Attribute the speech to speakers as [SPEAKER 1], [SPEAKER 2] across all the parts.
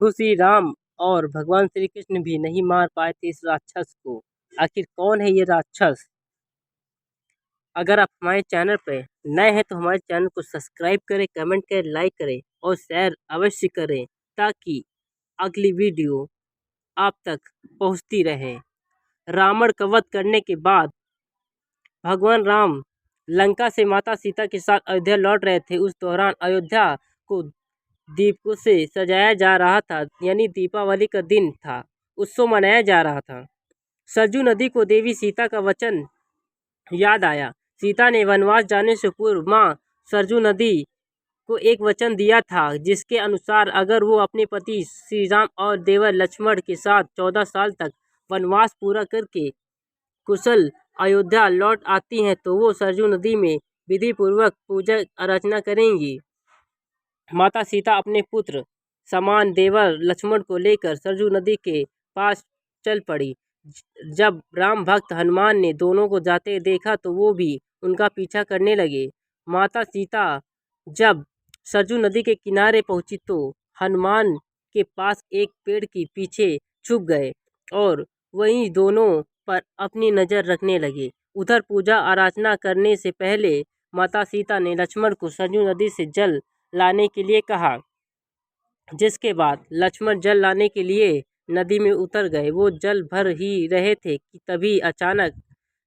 [SPEAKER 1] प्रभु श्री राम और भगवान श्री कृष्ण भी नहीं मार पाए थे इस राक्षस को। आखिर कौन है ये राक्षस? अगर आप हमारे चैनल पर नए हैं तो हमारे चैनल को सब्सक्राइब करें, कमेंट करें, लाइक करें और शेयर अवश्य करें ताकि अगली वीडियो आप तक पहुंचती रहे। रावण का वध करने के बाद भगवान राम लंका से माता सीता के साथ अयोध्या लौट रहे थे। उस दौरान अयोध्या को दीपों से सजाया जा रहा था, यानी दीपावली का दिन था, उत्सव मनाया जा रहा था। सरजू नदी को देवी सीता का वचन याद आया। सीता ने वनवास जाने से पूर्व माँ सरजू नदी को एक वचन दिया था, जिसके अनुसार अगर वो अपने पति श्री राम और देवर लक्ष्मण के साथ 14 साल तक वनवास पूरा करके कुशल अयोध्या लौट आती हैं तो वो सरजू नदी में विधि पूर्वक पूजा अर्चना करेंगी। माता सीता अपने पुत्र समान देवर लक्ष्मण को लेकर सरजू नदी के पास चल पड़ी। जब राम भक्त हनुमान ने दोनों को जाते देखा तो वो भी उनका पीछा करने लगे। माता सीता जब सरजू नदी के किनारे पहुंची तो हनुमान के पास एक पेड़ के पीछे छुप गए और वहीं दोनों पर अपनी नज़र रखने लगे। उधर पूजा आराधना करने से पहले माता सीता ने लक्ष्मण को सरजू नदी से जल लाने के लिए कहा, जिसके बाद लक्ष्मण जल लाने के लिए नदी में उतर गए। वो जल भर ही रहे थे कि तभी अचानक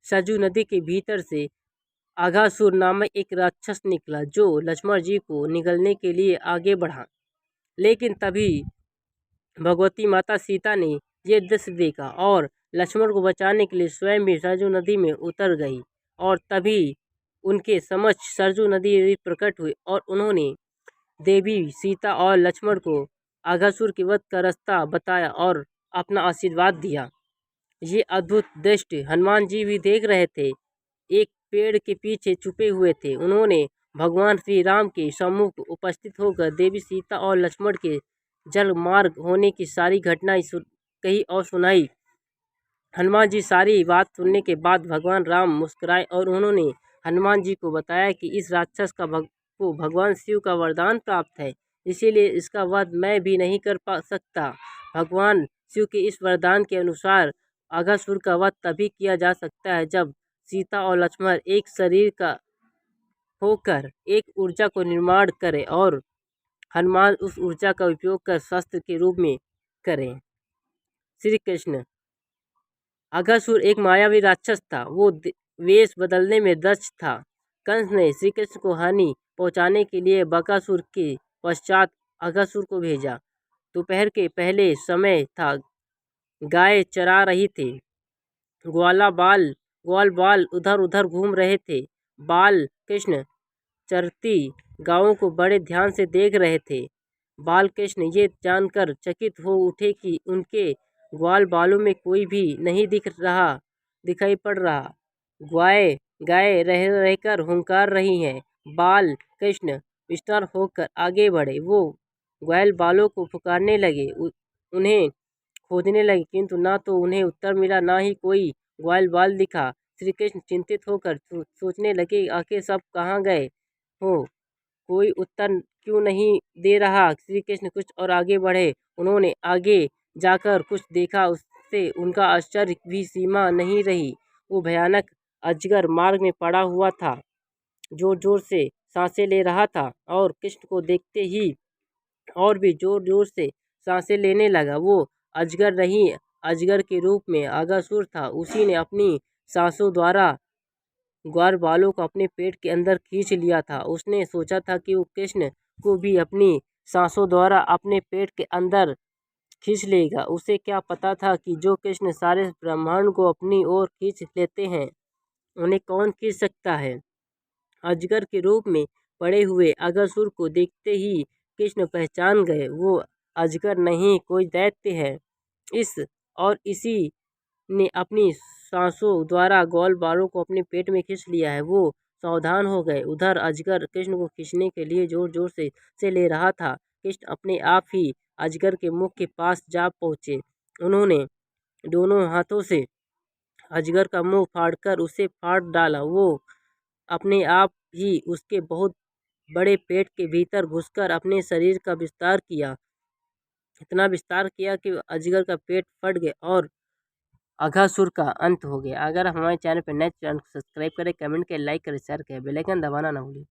[SPEAKER 1] सरजू नदी के भीतर से अघासुर नामक एक राक्षस निकला, जो लक्ष्मण जी को निगलने के लिए आगे बढ़ा। लेकिन तभी भगवती माता सीता ने ये दृश्य देखा और लक्ष्मण को बचाने के लिए स्वयं भी सरजू नदी में उतर गई और तभी उनके समक्ष सरजू नदी प्रकट हुई और उन्होंने देवी सीता और लक्ष्मण को अघासुर के वध का रास्ता बताया और अपना आशीर्वाद दिया। ये अद्भुत दृश्य हनुमान जी भी देख रहे थे। एक पेड़ के पीछे छुपे हुए थे। उन्होंने भगवान श्री राम के सम्मुख उपस्थित होकर देवी सीता और लक्ष्मण के जल मार्ग होने की सारी घटनाएं कही और सुनाई। हनुमान जी सारी बात सुनने के बाद भगवान राम मुस्कुराए और उन्होंने हनुमान जी को बताया कि इस राक्षस को भगवान शिव का वरदान प्राप्त है, इसीलिए इसका वध मैं भी नहीं कर सकता। भगवान शिव के इस वरदान के अनुसार अघासुर का वध तभी किया जा सकता है जब सीता और लक्ष्मण एक शरीर का होकर एक ऊर्जा को निर्माण करें और हनुमान उस ऊर्जा का उपयोग कर शस्त्र के रूप में करें। श्री कृष्ण। अघासुर एक मायावी राक्षस था। वो वेश बदलने में दक्ष था। कंस ने श्री कृष्ण को हानि पहुंचाने के लिए बकासुर के पश्चात अघासुर को भेजा। दोपहर के पहले समय था। गाय चरा रही थी। ग्वाल बाल उधर उधर घूम रहे थे। बाल कृष्ण चरती गायों को बड़े ध्यान से देख रहे थे। बाल कृष्ण ये जानकर चकित हो उठे कि उनके ग्वाल बालों में कोई भी नहीं दिखाई पड़ रहा। गाय रह रहकर हुंकार रही हैं। बाल कृष्ण विस्तार होकर आगे बढ़े। वो ग्वाल बालों को पुकारने लगे, उन्हें खोजने लगे, किंतु ना तो उन्हें उत्तर मिला, ना ही कोई ग्वाल बाल दिखा। श्री कृष्ण चिंतित होकर सोचने लगे, आखिर सब कहाँ गए हो, कोई उत्तर क्यों नहीं दे रहा। श्री कृष्ण कुछ और आगे बढ़े। उन्होंने आगे जाकर कुछ देखा, उससे उनका आश्चर्य भी सीमा नहीं रही। वो भयानक अजगर मार्ग में पड़ा हुआ था, जोर जोर से सांसें ले रहा था और कृष्ण को देखते ही और भी जोर जोर से सांसें लेने लगा। वो अजगर नहीं, अजगर के रूप में अघासुर था। उसी ने अपनी सांसों द्वारा ग्वाल बालों को अपने पेट के अंदर खींच लिया था। उसने सोचा था कि वो कृष्ण को भी अपनी सांसों द्वारा अपने पेट के अंदर खींच लेगा। उसे क्या पता था कि जो कृष्ण सारे ब्रह्मांड को अपनी ओर खींच लेते हैं, उन्हें कौन खींच सकता है। अजगर के रूप में पड़े हुए अघासुर को देखते ही कृष्ण पहचान गए, वो अजगर नहीं, कोई दैत्य है। इसी ने अपनी सांसों द्वारा ग्वाल बालों को अपने पेट में खींच लिया है। वो सावधान हो गए। उधर अजगर कृष्ण को खींचने के लिए जोर जोर से ले रहा था। कृष्ण अपने आप ही अजगर के मुख के पास जा पहुँचे। उन्होंने दोनों हाथों से अजगर का मुंह फाड़कर उसे फाड़ डाला। वो अपने आप ही उसके बहुत बड़े पेट के भीतर घुसकर अपने शरीर का विस्तार किया। इतना विस्तार किया कि अजगर का पेट फट गया और अघासुर का अंत हो गया। अगर आप हमारे चैनल पर नए, चैनल को सब्सक्राइब करें, कमेंट करें, लाइक करें, शेयर करें, बेल आइकन दबाना ना भूलें।